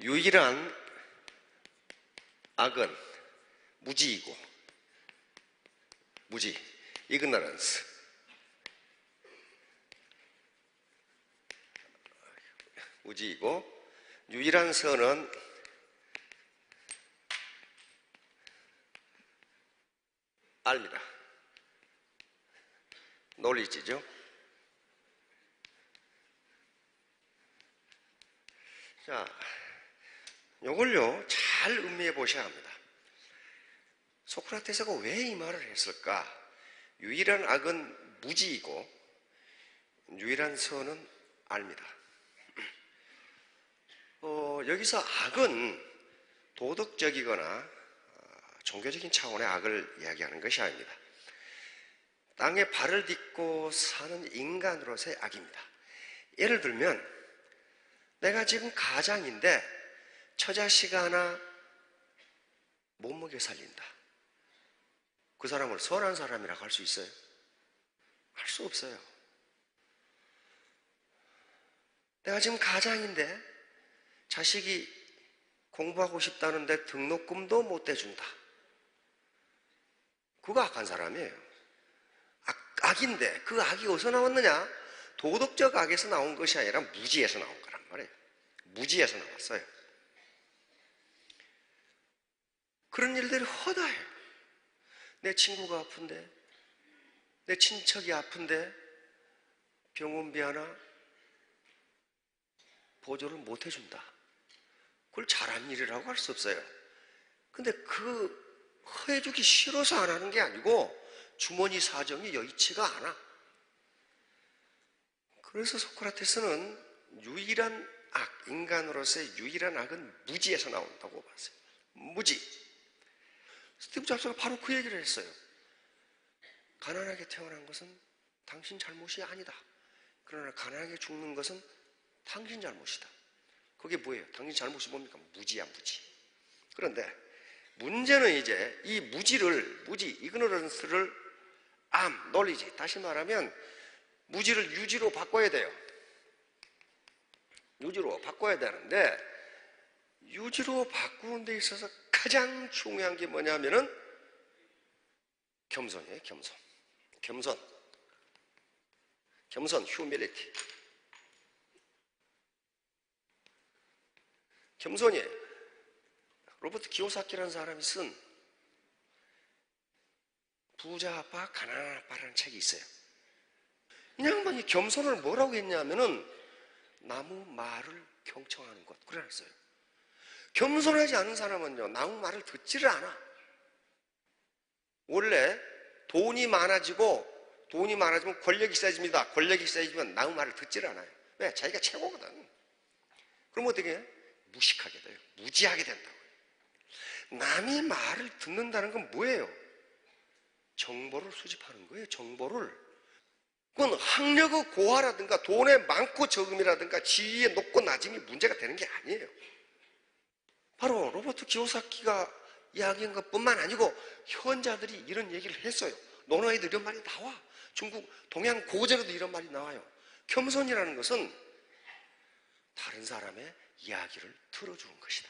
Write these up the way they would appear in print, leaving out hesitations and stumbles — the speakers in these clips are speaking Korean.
유일한 악은 무지이고, 무지, ignorance. 무지이고, 유일한 선은 알입니다. knowledge죠. 자, 요걸요 잘 음미해 보셔야 합니다. 소크라테스가 왜 이 말을 했을까? 유일한 악은 무지이고 유일한 선은 알입니다. 여기서 악은 도덕적이거나 종교적인 차원의 악을 이야기하는 것이 아닙니다. 땅에 발을 딛고 사는 인간으로서의 악입니다. 예를 들면 내가 지금 가장인데 처자식 하나 못 먹여 살린다. 그 사람을 선한 사람이라고 할 수 있어요? 할 수 없어요. 내가 지금 가장인데 자식이 공부하고 싶다는데 등록금도 못 대준다. 그거 악한 사람이에요. 악인데 그 악이 어디서 나왔느냐? 도덕적 악에서 나온 것이 아니라 무지에서 나온 거란 말이에요. 무지에서 나왔어요. 그런 일들이 허다해요. 내 친구가 아픈데, 내 친척이 아픈데 병원비 하나 보조를 못 해준다. 그걸 잘한 일이라고 할 수 없어요. 근데 그 해주기 싫어서 안 하는 게 아니고 주머니 사정이 여의치가 않아. 그래서 소크라테스는 유일한 악, 인간으로서의 유일한 악은 무지에서 나온다고 봤어요. 무지. 스티브 잡스가 바로 그 얘기를 했어요. 가난하게 태어난 것은 당신 잘못이 아니다. 그러나 가난하게 죽는 것은 당신 잘못이다. 그게 뭐예요? 당신 잘못이 뭡니까? 무지야, 무지. 그런데 문제는 이제 이 무지, ignorance를 knowledge, 다시 말하면 무지를 유지로 바꿔야 돼요. 유지로 바꿔야 되는데 유지로 바꾸는 데 있어서 가장 중요한 게 뭐냐면은 겸손이에요. 겸손, humility. 겸손이에요. 로버트 기요사키라는 사람이 쓴 부자 아빠, 가난한 아빠라는 책이 있어요. 이 양반이 겸손을 뭐라고 했냐면은 나무 말을 경청하는 것, 그랬어요. 겸손하지 않은 사람은요, 나무 말을 듣지를 않아. 원래 돈이 많아지면 권력이 세집니다. 권력이 세지면 나무 말을 듣지를 않아요. 왜? 자기가 최고거든. 그럼 어떻게 해? 무식하게 돼요. 무지하게 된다고요. 남이 말을 듣는다는 건 뭐예요? 정보를 수집하는 거예요. 정보를. 그건 학력의 고하라든가 돈의 많고 적음이라든가 지위의 높고 낮음이 문제가 되는 게 아니에요. 바로 로버트 기요사키가 이야기한 것뿐만 아니고 현자들이 이런 얘기를 했어요. 논어에도 이런 말이 나와. 중국 동양 고전에도 이런 말이 나와요. 겸손이라는 것은 다른 사람의 이야기를 들어주는 것이다.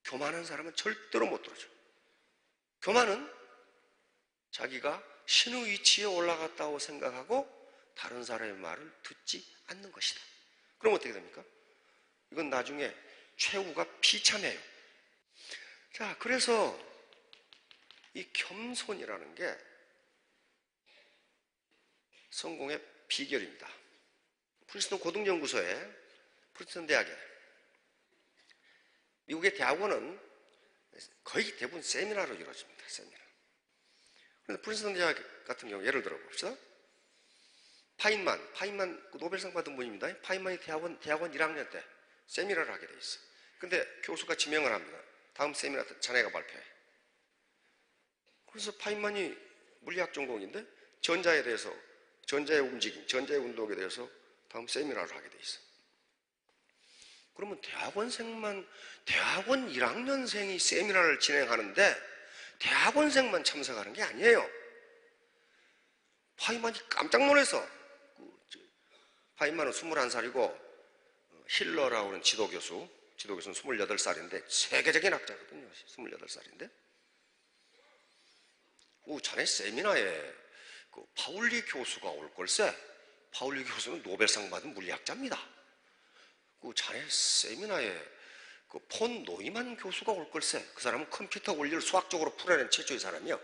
교만한 사람은 절대로 못 들어줘. 교만은 자기가 신의 위치에 올라갔다고 생각하고 다른 사람의 말을 듣지 않는 것이다. 그럼 어떻게 됩니까? 이건 나중에 최후가 비참해요. 자, 그래서 이 겸손이라는 게 성공의 비결입니다. 프린스턴 고등연구소에, 프린스턴 대학에, 미국의 대학원은 거의 대부분 세미나로 이루어집니다. 세미나. 그래서 프린스턴 대학 같은 경우 예를 들어 봅시다. 파인만 노벨상 받은 분입니다. 파인만이 대학원 1학년 때 세미나를 하게 돼 있어. 근데 교수가 지명을 합니다. 다음 세미나 때 자네가 발표해. 그래서 파인만이 물리학 전공인데 전자에 대해서, 전자의 움직임, 전자의 운동에 대해서 다음 세미나를 하게 돼 있어. 그러면 대학원 1학년생이 세미나를 진행하는데 대학원생만 참석하는 게 아니에요. 파인만이 깜짝 놀라서, 파인만은 21살이고 힐러라고 하는 지도교수, 지도교수는 28살인데 세계적인 학자거든요. 28살인데 자네 세미나에 그 파울리 교수가 올 걸세. 파울리 교수는 노벨상 받은 물리학자입니다. 자네 세미나에 그 폰 노이만 교수가 올 걸세. 그 사람은 컴퓨터 원리를 수학적으로 풀어낸 최초의 사람이요.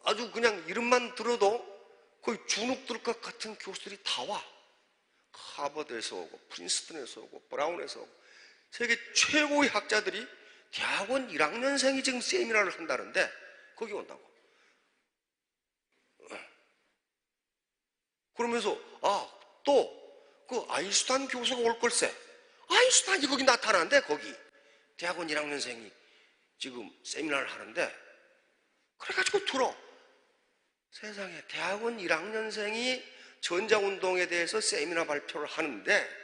아주 그냥 이름만 들어도 거의 주눅 들 것 같은 교수들이 다 와. 하버드에서 오고 프린스턴에서 오고 브라운에서 오고 세계 최고의 학자들이 대학원 1학년생이 지금 세미나를 한다는데 거기 온다고. 그러면서 또 그 아인슈타인 교수가 올 걸세. 아인슈타인이 거기 나타나는데 거기 대학원 1학년생이 지금 세미나를 하는데 그래가지고 들어. 세상에 대학원 1학년생이 전자운동에 대해서 세미나 발표를 하는데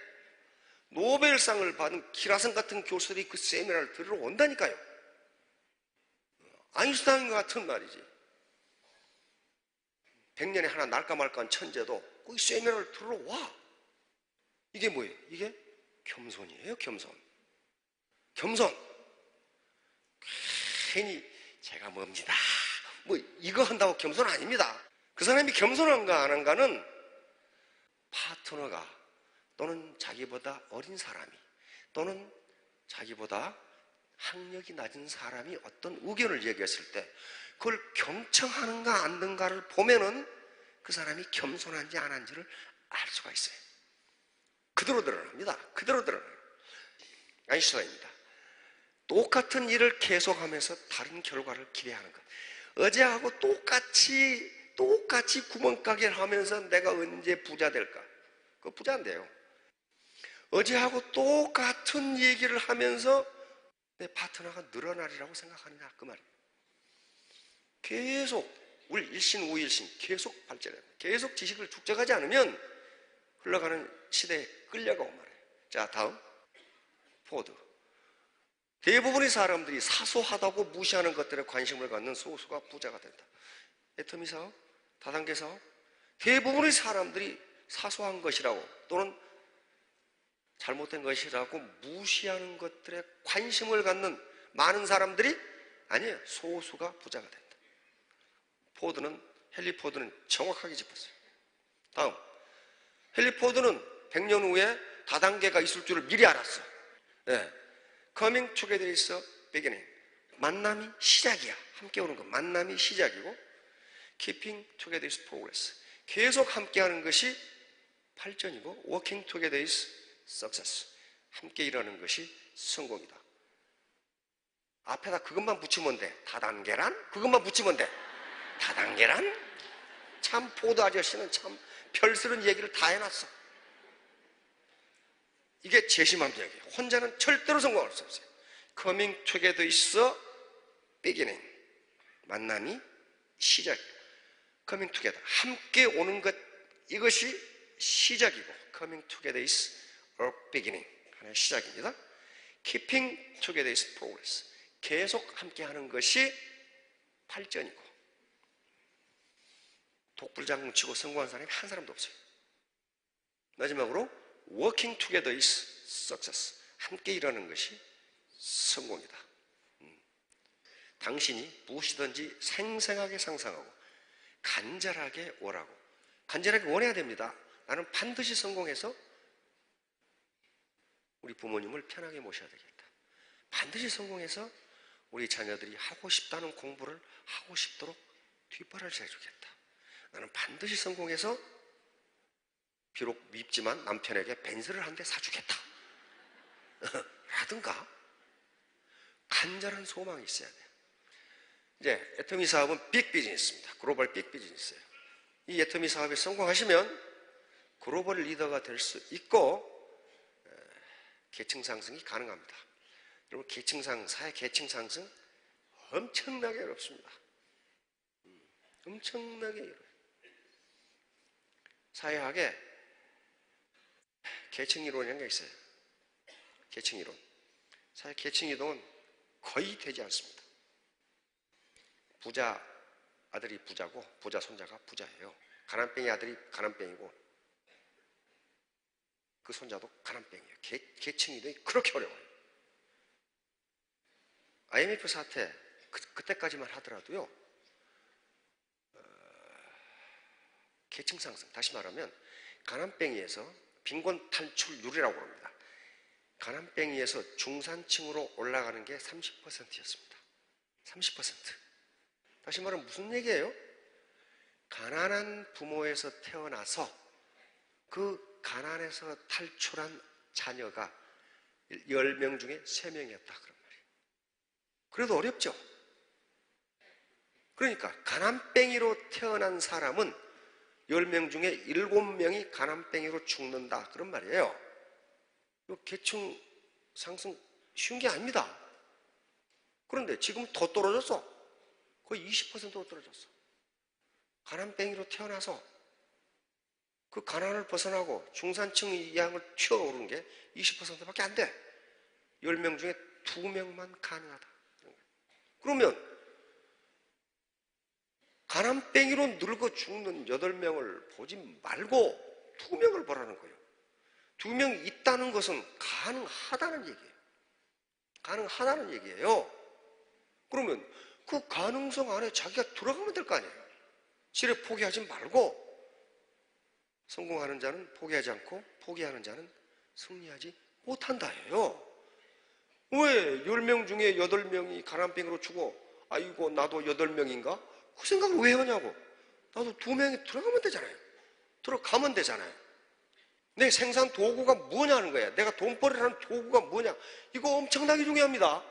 노벨상을 받은 기라성 같은 교수들이 그 세미나를 들으러 온다니까요. 아인슈타인 같은 말이지. 100년에 하나 날까 말까한 천재도 그 세미나를 들으러 와. 이게 뭐예요? 이게 겸손이에요. 겸손. 괜히 제가 뭡니다. 이거 한다고 겸손 아닙니다. 그 사람이 겸손한가 안 한가는 파트너가 또는 자기보다 어린 사람이 또는 자기보다 학력이 낮은 사람이 어떤 의견을 얘기했을 때 그걸 경청하는가 안 하는가를 보면은 그 사람이 겸손한지 안 한지를 알 수가 있어요. 그대로 드러납니다. 아인슈타인입니다. 똑같은 일을 계속하면서 다른 결과를 기대하는 것. 어제하고 똑같이 구멍가게를 하면서 내가 언제 부자 될까? 그거 부자 안 돼요. 어제하고 똑같은 얘기를 하면서 내 파트너가 늘어나리라고 생각하느냐 그 말이에요. 계속 일신 우일신 계속 발전해요. 계속 지식을 축적하지 않으면 흘러가는 시대에 끌려가고 말이에요. 자, 다음 포드. 대부분의 사람들이 사소하다고 무시하는 것들에 관심을 갖는 소수가 부자가 된다. 애터미 사업, 다단계 사업. 대부분의 사람들이 사소한 것이라고 또는 잘못된 것이라고 무시하는 것들에 관심을 갖는 많은 사람들이 아니에요. 소수가 부자가 된다. 헨리 포드는 정확하게 짚었어요. 다음, 헨리 포드는 100년 후에 다단계가 있을 줄을 미리 알았어. 네. Coming together is a beginning. 만남이 시작이야. 함께 오는 것. 만남이 시작이고 Keeping together is progress. 계속 함께하는 것이 발전이고 Working together is success. 함께 일하는 것이 성공이다. 앞에다 그것만 붙이면 돼. 다단계란? 그것만 붙이면 돼. 다단계란? 참 포드 아저씨는 참 별스런 얘기를 다 해놨어. 이게 재심합력이에요. 혼자는 절대로 성공할 수 없어요. Coming together is a beginning. 만남이 시작이에요. Coming together. 함께 오는 것, 이것이 시작이고 Coming together is a beginning. 하나의 시작입니다. Keeping together is progress. 계속 함께 하는 것이 발전이고 독불장군 치고 성공한 사람이 한 사람도 없어요. 마지막으로 Working together is success. 함께 일하는 것이 성공이다. 당신이 무엇이든지 생생하게 상상하고 간절하게 원하고 간절하게 원해야 됩니다. 나는 반드시 성공해서 우리 부모님을 편하게 모셔야 되겠다. 반드시 성공해서 우리 자녀들이 하고 싶다는 공부를 하고 싶도록 뒷발을 세주겠다. 나는 반드시 성공해서 비록 밉지만 남편에게 벤츠를 한 대 사주겠다. 라든가 간절한 소망이 있어야 돼요. 이제 애터미 사업은 빅 비즈니스입니다. 글로벌 빅 비즈니스예요. 이 애터미 사업이 성공하시면 글로벌 리더가 될 수 있고 계층 상승이 가능합니다. 여러분 사회 계층 상승 엄청나게 어렵습니다. 엄청나게 어려워요. 사회학에 계층이론이라는 게 있어요. 계층이론. 사회 계층이동은 거의 되지 않습니다. 부자 아들이 부자고 부자 손자가 부자예요. 가난뱅이 아들이 가난뱅이고 그 손자도 가난병이에요. 계층 이동이 그렇게 어려워요. IMF 사태 그때까지만 하더라도요, 계층 상승, 다시 말하면 가난뱅이에서 빈곤 탈출률이라고 합니다. 가난뱅이에서 중산층으로 올라가는 게 30%였습니다. 30%. 다시 말하면 무슨 얘기예요? 가난한 부모에서 태어나서 그 가난에서 탈출한 자녀가 10명 중에 3명이었다 그런 말이에요. 그래도 어렵죠. 그러니까 가난뱅이로 태어난 사람은 10명 중에 7명이 가난뱅이로 죽는다 그런 말이에요. 이 계층 상승 쉬운 게 아닙니다. 그런데 지금 더 떨어졌어. 거의 20%로 떨어졌어. 가난뱅이로 태어나서 그 가난을 벗어나고 중산층 이양을 튀어오른 게 20%밖에 안 돼. 10명 중에 2명만 가능하다. 그러면 가난뱅이로 늙어 죽는 8명을 보지 말고 2명을 보라는 거예요. 2명이 있다는 것은 가능하다는 얘기예요. 가능하다는 얘기예요. 그러면 그 가능성 안에 자기가 들어가면 될 거 아니에요. 지레 포기하지 말고, 성공하는 자는 포기하지 않고 포기하는 자는 승리하지 못한다예요. 왜 10명 중에 8명이 가난뱅이로 죽어? 아이고 나도 8명인가? 그 생각을 왜 하냐고. 나도 2명이 들어가면 되잖아요. 들어가면 되잖아요. 내 생산 도구가 뭐냐는 거야. 내가 돈벌이를 하는 도구가 뭐냐. 이거 엄청나게 중요합니다.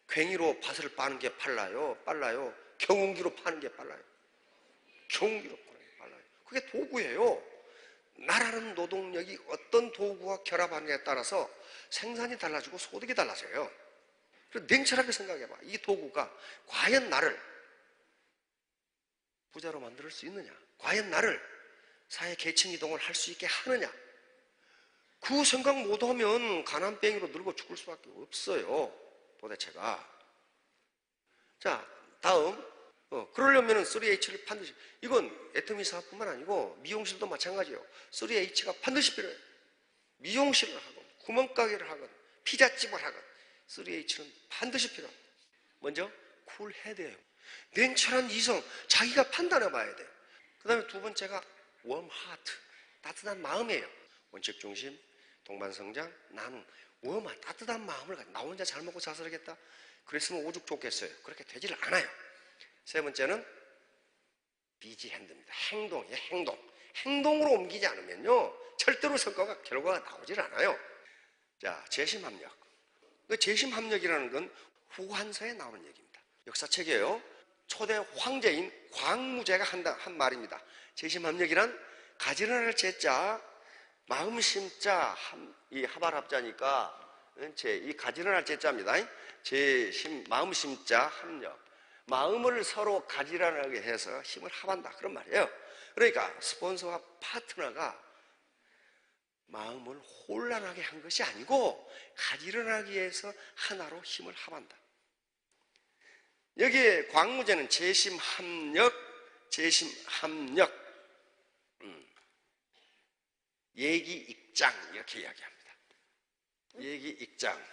괭이로 밭을 빠는 게 빨라요. 경운기로 파는 게 빨라요. 경운기로 파는 게 빨라요. 그게 도구예요. 나라는 노동력이 어떤 도구와 결합하느냐에 따라서 생산이 달라지고 소득이 달라져요. 그래서 냉철하게 생각해봐. 이 도구가 과연 나를 부자로 만들 수 있느냐? 과연 나를 사회 계층 이동을 할 수 있게 하느냐? 그 생각 못하면 가난뱅이로 늙어 죽을 수밖에 없어요. 도대체가. 자, 다음. 그러려면 3H를 반드시, 이건 애터미 사업뿐만 아니고 미용실도 마찬가지예요. 3H가 반드시 필요해요. 미용실을 하건 구멍가게를 하건 피자집을 하건 3H는 반드시 필요합니다. 먼저 쿨헤드예요. 냉철한 이성, 자기가 판단해 봐야 돼요. 그 다음에 두 번째가 웜 하트, 따뜻한 마음이에요. 원칙 중심, 동반성장, 나눔, 웜한 따뜻한 마음을 가지고 나 혼자 잘 먹고 잘 살겠다? 그랬으면 오죽 좋겠어요. 그렇게 되질 않아요. 세 번째는 비지 핸드입니다. 행동이에요. 행동으로 옮기지 않으면요 절대로 결과가 나오질 않아요. 자, 재심합력. 그 재심합력이라는 건 후한서에 나오는 얘기입니다. 역사책이에요. 초대 황제인 광무제가 한 말입니다. 재심합력이란 가지런할 제자, 마음심자, 이 하발합자니까 이 가지런할 제자입니다. 마음심자 합력. 마음을 서로 가지런하게 해서 힘을 합한다 그런 말이에요. 그러니까 스폰서와 파트너가 마음을 혼란하게 한 것이 아니고 가지런하게 해서 하나로 힘을 합한다. 여기에 광무제는 재심합력, 예기익장 이렇게 이야기합니다. 예기익장.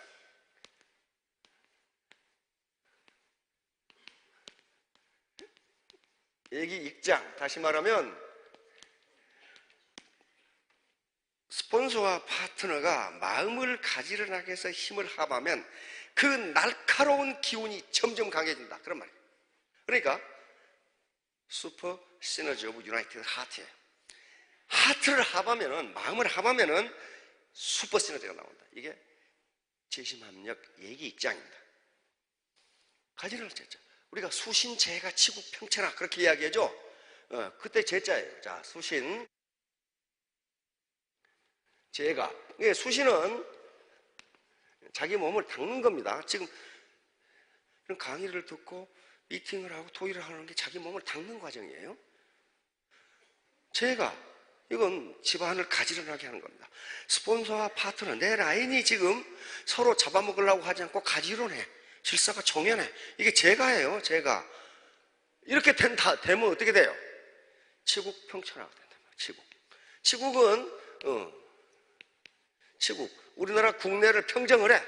예기익장. 다시 말하면 스폰서와 파트너가 마음을 가지런하게 해서 힘을 합하면 그 날카로운 기운이 점점 강해진다 그런 말이에요. 그러니까 슈퍼 시너지 오브 유나이티드 하트예요. 하트를 합하면은, 마음을 합하면은 슈퍼 시너지가 나온다. 이게 재심합력 예기익장입니다. 가지런할 제자. 우리가 수신, 재가, 치국, 평천하 그렇게 이야기하죠. 그때 제자예요. 자, 수신, 재가. 수신은 자기 몸을 닦는 겁니다. 지금 이런 강의를 듣고 미팅을 하고 토의를 하는 게 자기 몸을 닦는 과정이에요. 재가, 이건 집안을 가지런하게 하는 겁니다. 스폰서와 파트너, 내 라인이 지금 서로 잡아먹으려고 하지 않고 가지런해. 질서가 정연해. 이게 재가예요. 재가. 이렇게 되면 어떻게 돼요? 치국 평천하가 된다. 치국은 치국. 우리나라 국내를 평정을 해.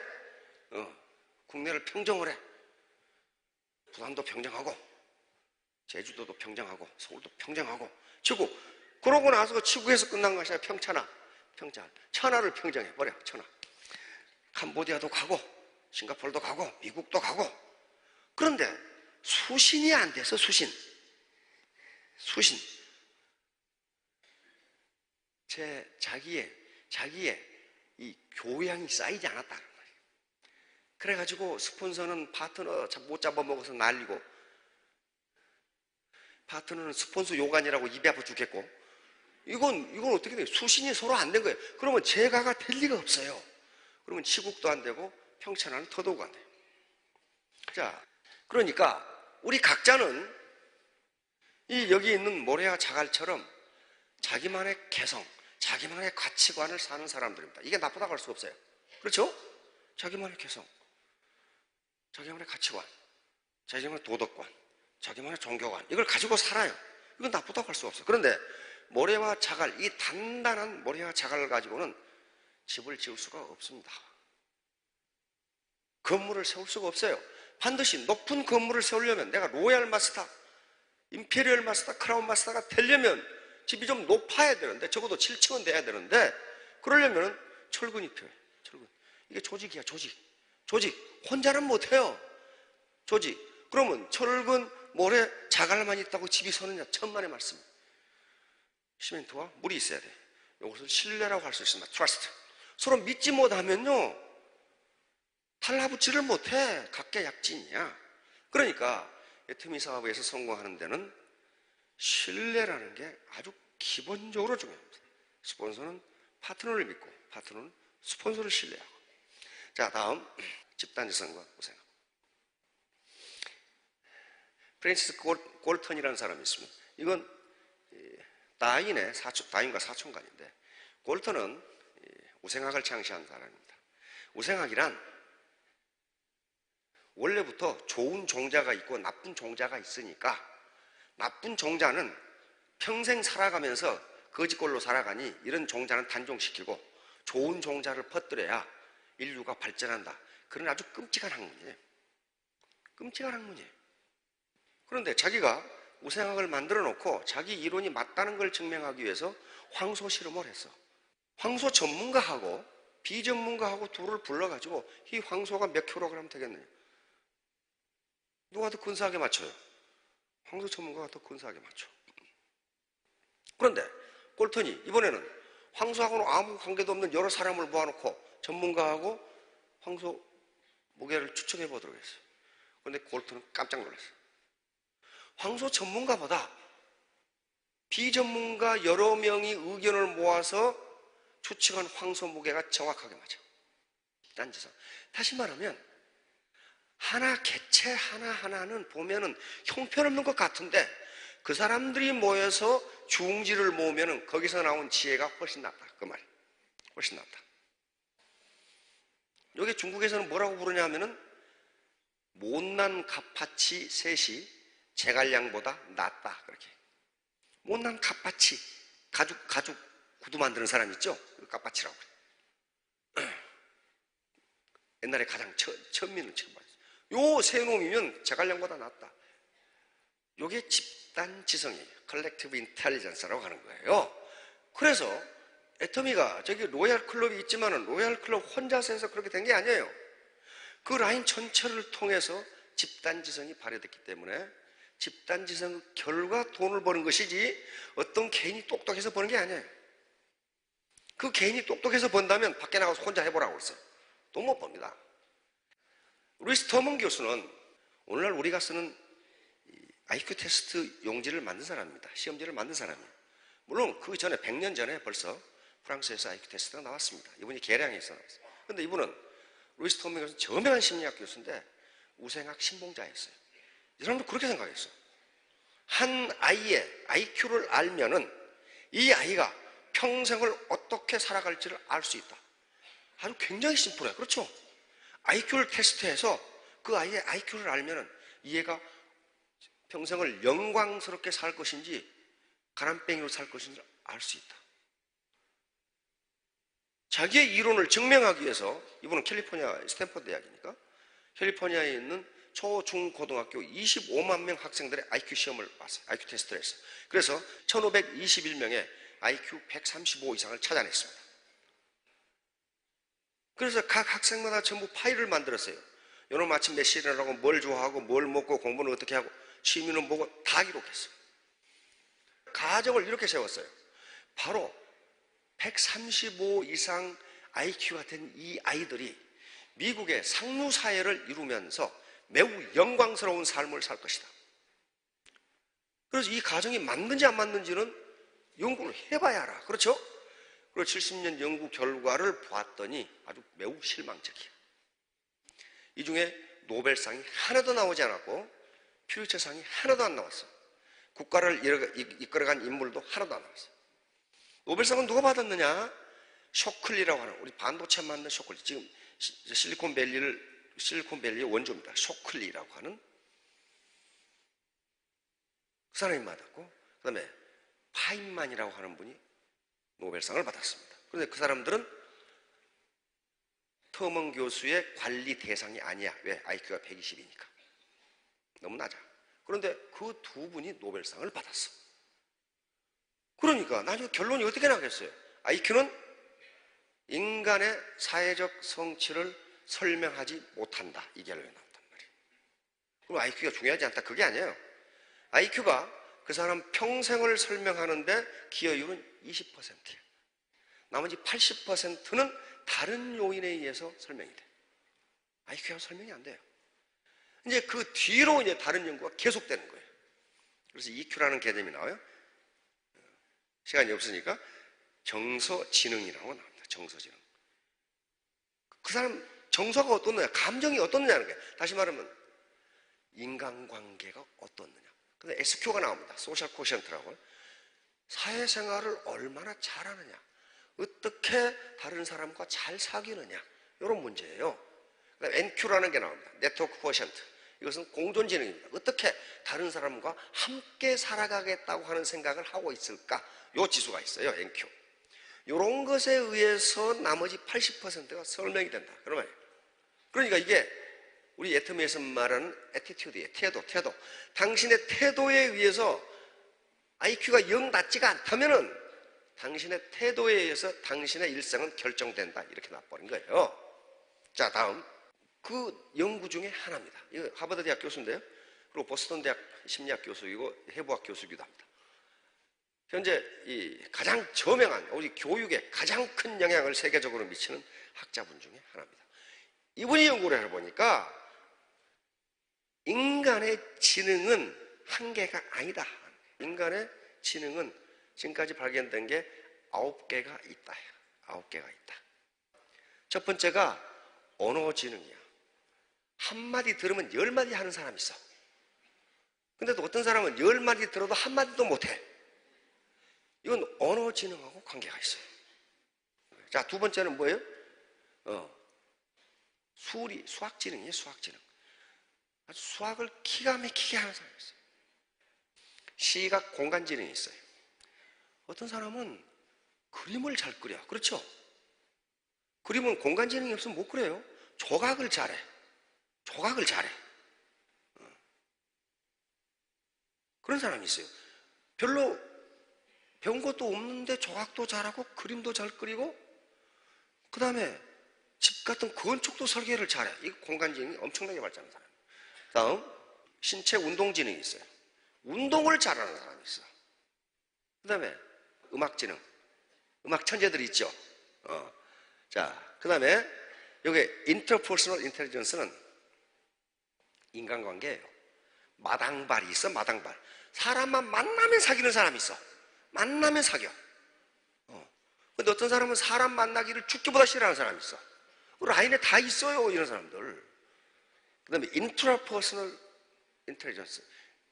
국내를 평정을 해. 부산도 평정하고, 제주도도 평정하고, 서울도 평정하고, 치국. 그러고 나서 치국에서 끝난 것이 아니라 평천하. 천하를 평정해버려, 천하. 캄보디아도 가고, 싱가포르도 가고, 미국도 가고. 그런데 수신이 안 돼서 수신. 자기의 이 교양이 쌓이지 않았다는 말이에요. 그래가지고 스폰서는 파트너 못 잡아먹어서 날리고, 파트너는 스폰서 요간이라고 입에 아파 죽겠고, 이건 어떻게 돼요? 수신이 서로 안 된 거예요. 그러면 재가가 될 리가 없어요. 그러면 치국도 안 되고 평천하는 더더욱 안 돼요. 자, 그러니까 우리 각자는 여기 있는 모래와 자갈처럼 자기만의 개성, 자기만의 가치관을 사는 사람들입니다. 이게 나쁘다고 할 수 없어요. 그렇죠? 자기만의 개성, 자기만의 가치관, 자기만의 도덕관, 자기만의 종교관, 이걸 가지고 살아요. 이건 나쁘다고 할 수 없어요. 그런데 모래와 자갈, 이 단단한 모래와 자갈을 가지고는 집을 지을 수가 없습니다. 건물을 세울 수가 없어요. 반드시 높은 건물을 세우려면, 내가 로얄 마스터, 임페리얼 마스터, 크라운 마스터가 되려면 집이 좀 높아야 되는데, 적어도 7층은 돼야 되는데, 그러려면 철근이 필요해요. 철근. 이게 조직이야, 조직. 혼자는 못해요. 조직. 그러면 철근, 모래, 자갈만 있다고 집이 서느냐? 천만의 말씀. 시멘트와 물이 있어야 돼. 이것을 신뢰라고 할 수 있습니다. 트러스트. 서로 믿지 못하면요, 달라붙지를 못해. 각계약진이야. 그러니까 애터미 사업에서 성공하는 데는 신뢰라는 게 아주 기본적으로 중요합니다. 스폰서는 파트너를 믿고, 파트너는 스폰서를 신뢰하고. 자, 다음 집단지성과 우생. 프랜시스 골턴이라는 사람이 있습니다. 이건 다윈과 사촌간인데, 골턴은 우생학을 창시한 사람입니다. 우생학이란 원래부터 좋은 종자가 있고 나쁜 종자가 있으니까, 나쁜 종자는 평생 살아가면서 거지꼴로 살아가니 이런 종자는 단종시키고 좋은 종자를 퍼뜨려야 인류가 발전한다. 그런 아주 끔찍한 학문이에요. 그런데 자기가 우생학을 만들어 놓고 자기 이론이 맞다는 걸 증명하기 위해서 황소 실험을 했어. 황소 전문가하고 비전문가하고 둘을 불러가지고 이 황소가 몇 킬로그램 되겠느냐? 누가 더 근사하게 맞춰요? 황소 전문가가 더 근사하게 맞춰. 그런데 골턴이 이번에는 황소하고는 아무 관계도 없는 여러 사람을 모아놓고 전문가하고 황소 무게를 추측해 보도록 했어요. 그런데 골턴은 깜짝 놀랐어요. 황소 전문가보다 비전문가 여러 명이 의견을 모아서 추측한 황소 무게가 정확하게 맞아. 집단지성. 다시 말하면 개체 하나하나는 보면은 형편없는 것 같은데, 그 사람들이 모여서 중지를 모으면은 거기서 나온 지혜가 훨씬 낫다. 그 말이. 훨씬 낫다. 여기 중국에서는 뭐라고 부르냐 하면은, 못난 갓파치 셋이 제갈량보다 낫다. 그렇게. 못난 갓파치. 가죽 구두 만드는 사람 있죠? 갓파치라고 그래. 옛날에 가장 천민을 처음 봤어요. 요 세 놈이면 제갈량보다 낫다. 요게 집단지성이에요. 컬렉티브 인텔리전스라고 하는 거예요. 그래서 애터미가 저기 로얄 클럽이 있지만은 로얄 클럽 혼자서 해서 그렇게 된 게 아니에요. 그 라인 전체를 통해서 집단지성이 발휘됐기 때문에 집단지성 결과 돈을 버는 것이지 어떤 개인이 똑똑해서 버는 게 아니에요. 그 개인이 똑똑해서 번다면 밖에 나가서 혼자 해보라고 그랬어요. 또 못 봅니다. 루이스 터먼 교수는 오늘날 우리가 쓰는 IQ 테스트 용지를 만든 사람입니다. 시험지를 만든 사람이에요. 물론 그 전에 100년 전에 벌써 프랑스에서 IQ 테스트가 나왔습니다. 이분이 계량해서 나왔어요. 그런데 이분은 루이스 터먼 교수는 저명한 심리학 교수인데 우생학 신봉자였어요. 이 사람도 그렇게 생각했어요. 한 아이의 IQ를 알면은 이 아이가 평생을 어떻게 살아갈지를 알 수 있다. 아주 굉장히 심플해요. 그렇죠? IQ를 테스트해서 그 아이의 IQ를 알면은 이 애가 평생을 영광스럽게 살 것인지 가난뱅이로 살 것인지 알 수 있다. 자기의 이론을 증명하기 위해서, 이분은 캘리포니아 스탠퍼드 대학이니까 캘리포니아에 있는 초, 중, 고등학교 25만 명 학생들의 IQ 시험을 봤어요. IQ 테스트를 했어요. 그래서 1521명의 IQ 135 이상을 찾아냈습니다. 그래서 각 학생마다 전부 파일을 만들었어요. 요놈 아침 몇 시에 일어나고 뭘 좋아하고 뭘 먹고 공부는 어떻게 하고 취미는 뭐고 다 기록했어요. 가정을 이렇게 세웠어요. 바로 135 이상 IQ가 된 이 아이들이 미국의 상류사회를 이루면서 매우 영광스러운 삶을 살 것이다. 그래서 이 가정이 맞는지 안 맞는지는 연구를 해봐야 알아. 그렇죠? 그리고 70년 연구 결과를 보았더니 아주 매우 실망적이야. 이 중에 노벨상이 하나도 나오지 않았고 퓰리처상이 하나도 안 나왔어. 국가를 이끌어간 인물도 하나도 안 나왔어. 노벨상은 누가 받았느냐? 쇼클리라고 하는, 우리 반도체 만든 쇼클리, 지금 실리콘밸리의 원조입니다. 쇼클리라고 하는 그 사람이 받았고, 그 다음에 파인만이라고 하는 분이 노벨상을 받았습니다. 그런데 그 사람들은 터먼 교수의 관리 대상이 아니야. 왜? IQ가 120이니까. 너무 낮아. 그런데 그 두 분이 노벨상을 받았어. 그러니까 나중에 결론이 어떻게 나겠어요? IQ는 인간의 사회적 성취를 설명하지 못한다. 이 결론이 나왔단 말이에요. 그럼 IQ가 중요하지 않다. 그게 아니에요. IQ가 그 사람 평생을 설명하는데 기여율은 20%예요. 나머지 80%는 다른 요인에 의해서 설명이 돼. IQ가 설명이 안 돼요. 이제 그 뒤로 이제 다른 연구가 계속되는 거예요. 그래서 EQ라는 개념이 나와요. 시간이 없으니까 정서지능이라고 나옵니다. 정서지능. 그 사람 정서가 어떻느냐, 감정이 어떻느냐는 게, 다시 말하면 인간관계가 어떻느냐. 근데 SQ가 나옵니다. 소셜 코션트라고. 사회생활을 얼마나 잘하느냐, 어떻게 다른 사람과 잘 사귀느냐, 이런 문제예요. 그다음에 NQ라는 게 나옵니다. 네트워크 코션트. 이것은 공존지능입니다. 어떻게 다른 사람과 함께 살아가겠다고 하는 생각을 하고 있을까? 요 지수가 있어요. NQ. 이런 것에 의해서 나머지 80%가 설명이 된다. 그러면 그러니까 이게 우리 예터미에서 말하는 애티튜드예요. 태도. 당신의 태도에 의해서 IQ가 영 낮지가 않다면은 당신의 태도에 의해서 당신의 일생은 결정된다. 이렇게 나와버린 거예요. 자, 다음. 그 연구 중에 하나입니다. 이거 하버드 대학 교수인데요. 그리고 보스턴 대학 심리학 교수이고 해부학 교수이기도 합니다. 현재 이 가장 저명한, 우리 교육에 가장 큰 영향을 세계적으로 미치는 학자분 중에 하나입니다. 이분이 연구를 해보니까 인간의 지능은 한계가 아니다. 인간의 지능은 지금까지 발견된 게 9개가 있다. 9개가 있다. 첫 번째가 언어 지능이야. 한마디 들으면 10마디 하는 사람이 있어. 근데 또 어떤 사람은 10마디 들어도 한마디도 못해. 이건 언어 지능하고 관계가 있어요. 자, 두 번째는 뭐예요? 수학 지능이에요. 수학 지능. 아주 수학을 기가 막히게 하는 사람이 있어요. 시각 공간 지능이 있어요. 어떤 사람은 그림을 잘 그려. 그렇죠? 그림은 공간 지능이 없으면 못 그려요. 조각을 잘해. 그런 사람이 있어요. 별로 배운 것도 없는데 조각도 잘하고 그림도 잘 그리고 그 다음에 집 같은 건축도 설계를 잘해. 이 공간지능이 엄청나게 발전한 사람. 다음 신체 운동지능이 있어요. 운동을 잘하는 사람이 있어. 그 다음에 음악지능, 음악 천재들이 있죠. 자, 그 다음에 여기 인터퍼스널 인텔리전스는 인간관계예요. 마당발이 있어. 마당발. 사람만 만나면 사귀는 사람이 있어. 만나면 사겨. 근데 어떤 사람은 사람 만나기를 죽기보다 싫어하는 사람이 있어. 라인에 다 있어요, 이런 사람들. 그 다음에 인트라퍼스널 인텔리전스.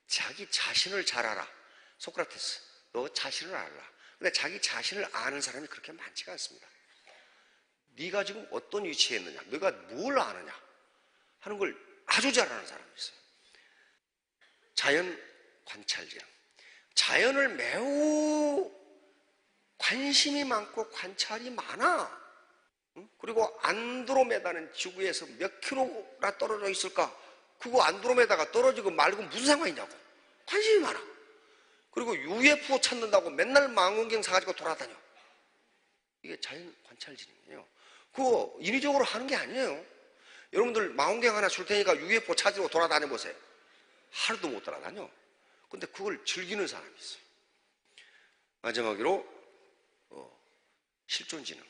자기 자신을 잘 알아. 소크라테스, 너 자신을 알라. 근데 자기 자신을 아는 사람이 그렇게 많지가 않습니다. 네가 지금 어떤 위치에 있느냐, 네가 뭘 아느냐 하는 걸 아주 잘 아는 사람이 있어요. 자연 관찰지능. 자연을 매우 관심이 많고 관찰이 많아. 그리고 안드로메다는 지구에서 몇 킬로나 떨어져 있을까? 그거 안드로메다가 떨어지고 말고 무슨 상관이냐고. 관심이 많아. 그리고 UFO 찾는다고 맨날 망원경 사가지고 돌아다녀. 이게 자연 관찰진이에요. 그거 인위적으로 하는 게 아니에요. 여러분들 망원경 하나 줄 테니까 UFO 찾으러 돌아다녀 보세요. 하루도 못 돌아다녀. 근데 그걸 즐기는 사람이 있어요. 마지막으로 실존지능,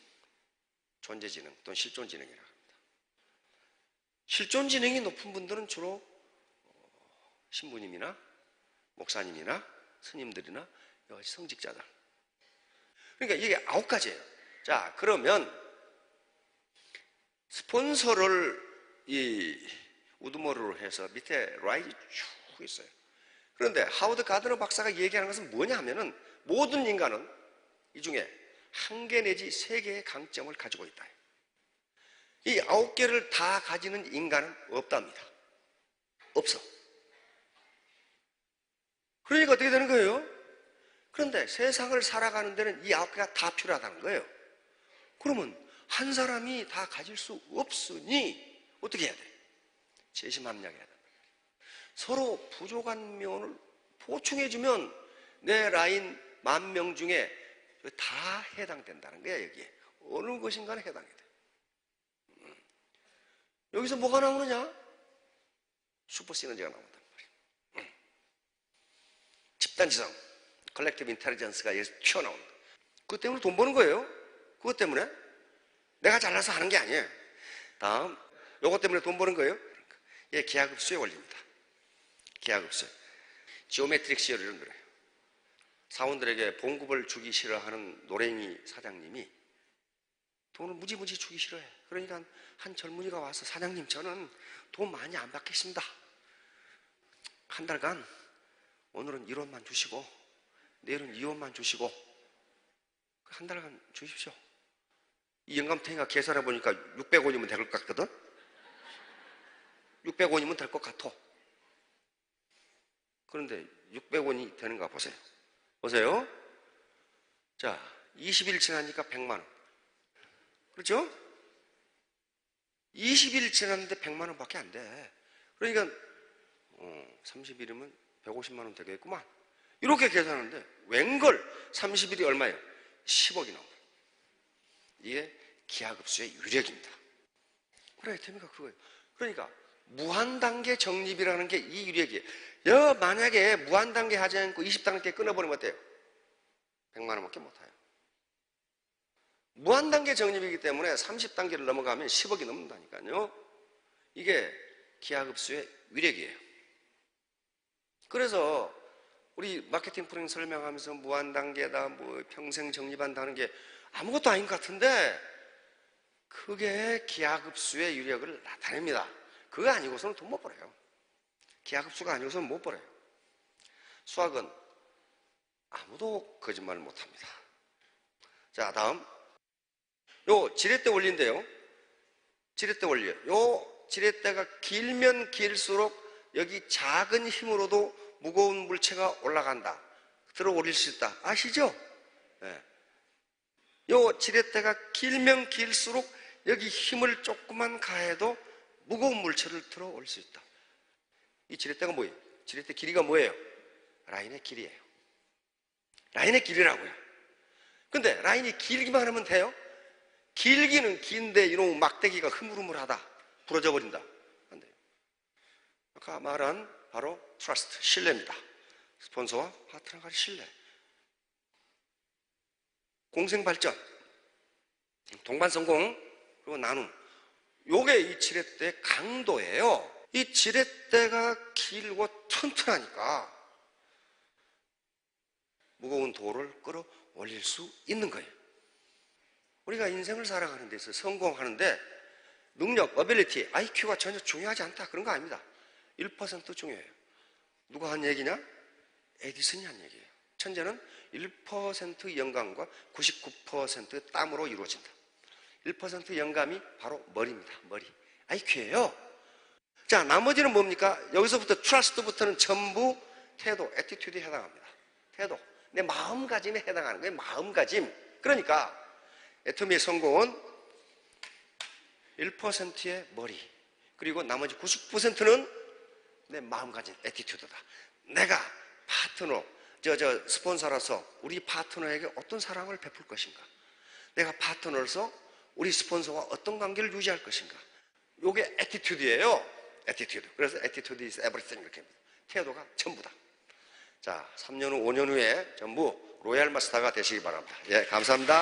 존재지능 또는 실존지능이라고 합니다. 실존지능이 높은 분들은 주로 신부님이나 목사님이나 스님들이나 여기서 성직자들. 그러니까 이게 9가지예요. 자, 그러면 스폰서를 이 우두머리로 해서 밑에 라인이 쭉 있어요. 그런데 하워드 가드너 박사가 얘기하는 것은 뭐냐 하면은 모든 인간은 이 중에 1개 내지 3개의 강점을 가지고 있다. 이 9개를 다 가지는 인간은 없답니다. 없어. 그러니까 어떻게 되는 거예요? 그런데 세상을 살아가는 데는 이 9개가 다 필요하다는 거예요. 그러면 한 사람이 다 가질 수 없으니 어떻게 해야 돼? 재심합력해야 된다. 서로 부족한 면을 보충해주면 내 라인 10,000명 중에 다 해당된다는 거야. 여기에 어느 것인가는 해당이 돼. 여기서 뭐가 나오느냐? 슈퍼 시너지가 나온단 말이야. 집단지성, 컬렉티브 인텔리전스가 여기서 튀어나온다. 그것 때문에 돈 버는 거예요. 그것 때문에 내가 잘나서 하는 게 아니에요. 다음, 요것 때문에 돈 버는 거예요. 이게 기하급수의 원리입니다. 기하급수. 지오메트릭 시어리를 그래요. 사원들에게 봉급을 주기 싫어하는 노랭이 사장님이 돈을 무지무지 주기 싫어해. 그러니까 한 젊은이가 와서 사장님 저는 돈 많이 안 받겠습니다. 한 달간 오늘은 1원만 주시고 내일은 2원만 주시고 한 달간 주십시오. 이 영감탱이가 계산해 보니까 600원이면 될 것 같거든. 600원이면 될 것 같아. 그런데 600원이 되는가 보세요. 보세요. 자, 20일 지나니까 100만 원. 그렇죠? 20일 지났는데 100만 원밖에 안 돼. 그러니까 30일이면 150만 원 되겠구만. 이렇게 계산하는데 웬걸 30일이 얼마예요? 10억이 나옵니다. 이게 기하급수의 유력입니다. 그래, 재미가 그거예요. 그러니까 무한단계 정립이라는 게 이 유력이에요. 만약에 무한단계 하지 않고 20단계 끊어버리면 어때요? 100만 원밖에 못해요. 무한단계 정립이기 때문에 30단계를 넘어가면 10억이 넘는다니까요. 이게 기하급수의 위력이에요. 그래서 우리 마케팅 프로그램 설명하면서 무한단계다, 뭐 평생 정립한다는 게 아무것도 아닌 것 같은데 그게 기하급수의 유력을 나타냅니다. 그거 아니고서는 돈 못 벌어요. 기하급수가 아니고서는 못 벌어요. 수학은 아무도 거짓말을 못 합니다. 자, 다음. 요 지렛대 원리인데요. 지렛대 원리예요. 요 지렛대가 길면 길수록 여기 작은 힘으로도 무거운 물체가 올라간다. 들어 올릴 수 있다. 아시죠? 네. 요 지렛대가 길면 길수록 여기 힘을 조금만 가해도 무거운 물체를 들어 올릴 수 있다. 이 지렛대가 뭐예요? 지렛대 길이가 뭐예요? 라인의 길이에요. 라인의 길이라고요. 근데 라인이 길기만 하면 돼요? 길기는 긴데 이놈 막대기가 흐물흐물하다. 부러져 버린다. 안 돼요. 아까 말한 바로 트러스트, 신뢰입니다. 스폰서와 파트너 간의 신뢰. 공생발전, 동반성공, 그리고 나눔. 요게 이 지렛대의 강도예요. 이 지렛대가 길고 튼튼하니까 무거운 돌을 끌어 올릴 수 있는 거예요. 우리가 인생을 살아가는 데서 성공하는데 능력, 어빌리티, IQ가 전혀 중요하지 않다. 그런 거 아닙니다. 1% 중요해요. 누가 한 얘기냐? 에디슨이 한 얘기예요. 천재는 1% 영감과 99% 땀으로 이루어진다. 1% 영감이 바로 머리입니다. 머리. IQ예요. 자, 나머지는 뭡니까? 여기서부터 트러스트부터는 전부 태도, 애티튜드에 해당합니다. 태도. 내 마음가짐에 해당하는 거예요. 마음가짐. 그러니까 애터미의 성공은 1%의 머리, 그리고 나머지 99%는 내 마음가짐, 애티튜드다. 내가 파트너, 스폰서라서 우리 파트너에게 어떤 사랑을 베풀 것인가? 내가 파트너로서 우리 스폰서와 어떤 관계를 유지할 것인가? 요게 애티튜드예요. 애티튜드. 그래서 애티튜드 is everything 이렇게 합니다. 태도가 전부다. 자, 3년 후, 5년 후에 전부 로얄 마스터가 되시기 바랍니다. 예, 감사합니다.